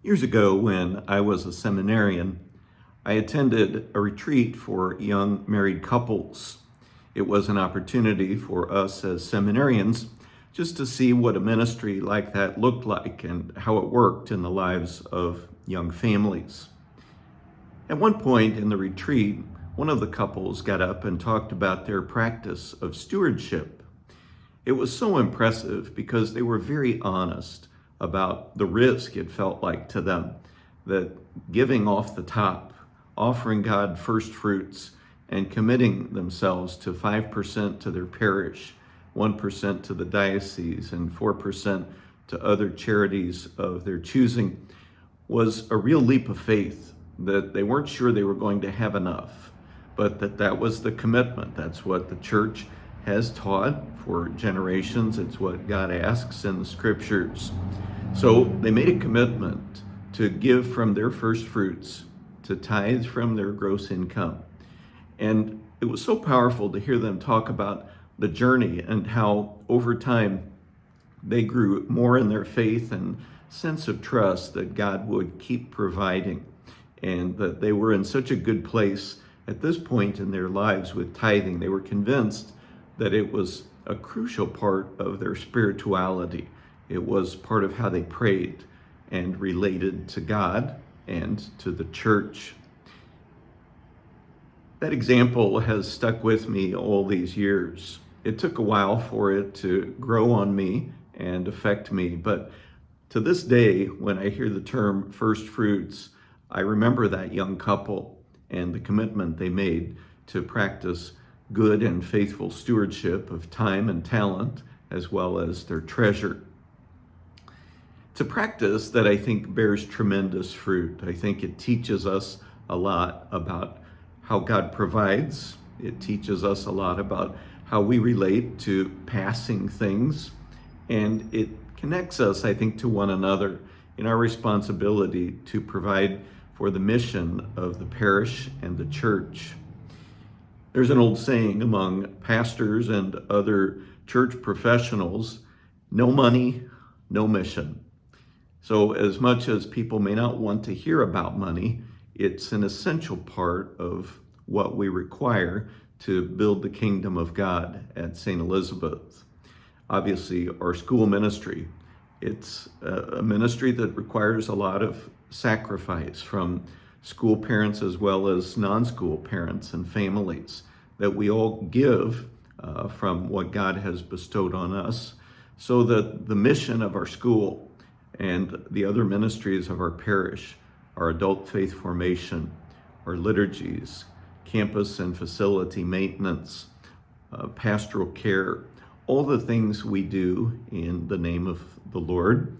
Years ago, when I was a seminarian, I attended a retreat for young married couples. It was an opportunity for us as seminarians just to see what a ministry like that looked like and how it worked in the lives of young families. At one point in the retreat, one of the couples got up and talked about their practice of stewardship. It was so impressive because they were very honest about the risk it felt like to them, that giving off the top, offering God first fruits, and committing themselves to 5% to their parish, 1% to the diocese, and 4% to other charities of their choosing was a real leap of faith, that they weren't sure they were going to have enough, but that was the commitment. That's what the church has taught for generations. It's what God asks in the scriptures. So they made a commitment to give from their first fruits, to tithe from their gross income. And it was so powerful to hear them talk about the journey and how over time they grew more in their faith and sense of trust that God would keep providing, and that they were in such a good place at this point in their lives with tithing. They were convinced that it was a crucial part of their spirituality. It was part of how they prayed and related to God and to the church. That example has stuck with me all these years. It took a while for it to grow on me and affect me, but to this day, when I hear the term first fruits, I remember that young couple and the commitment they made to practice good and faithful stewardship of time and talent, as well as their treasure. It's a practice that I think bears tremendous fruit. I think it teaches us a lot about how God provides. It teaches us a lot about how we relate to passing things. And it connects us, I think, to one another in our responsibility to provide for the mission of the parish and the church. There's an old saying among pastors and other church professionals: no money, no mission. So as much as people may not want to hear about money, it's an essential part of what we require to build the kingdom of God at St. Elizabeth. Obviously, our school ministry, it's a ministry that requires a lot of sacrifice from school parents as well as non-school parents and families, that we all give from what God has bestowed on us, so that the mission of our school and the other ministries of our parish, our adult faith formation, our liturgies, campus and facility maintenance, pastoral care, all the things we do in the name of the Lord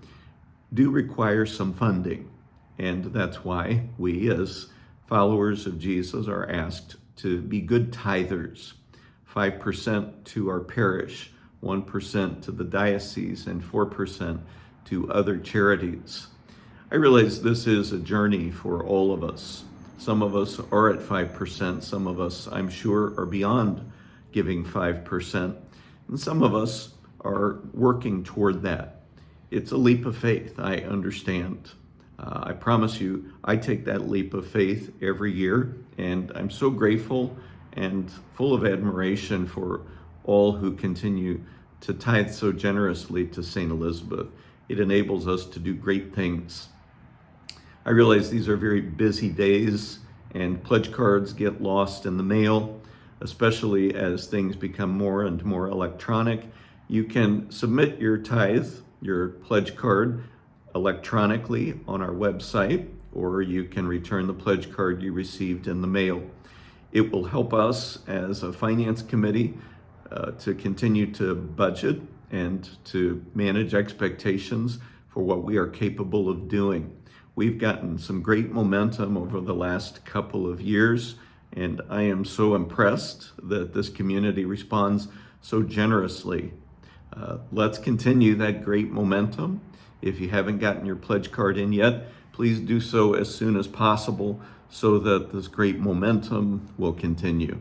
do require some funding. And that's why we, as followers of Jesus, are asked to be good tithers, 5% to our parish, 1% to the diocese, and 4% to other charities. I realize this is a journey for all of us. Some of us are at 5%. Some of us, I'm sure, are beyond giving 5%. And some of us are working toward that. It's a leap of faith, I understand. I promise you, I take that leap of faith every year, and I'm so grateful and full of admiration for all who continue to tithe so generously to St. Elizabeth. It enables us to do great things. I realize these are very busy days, and pledge cards get lost in the mail, especially as things become more and more electronic. You can submit your tithe, your pledge card, electronically on our website, or you can return the pledge card you received in the mail. It will help us as a finance committee to continue to budget and to manage expectations for what we are capable of doing. We've gotten some great momentum over the last couple of years, and I am so impressed that this community responds so generously. Let's continue that great momentum. If you haven't gotten your pledge card in yet, please do so as soon as possible so that this great momentum will continue.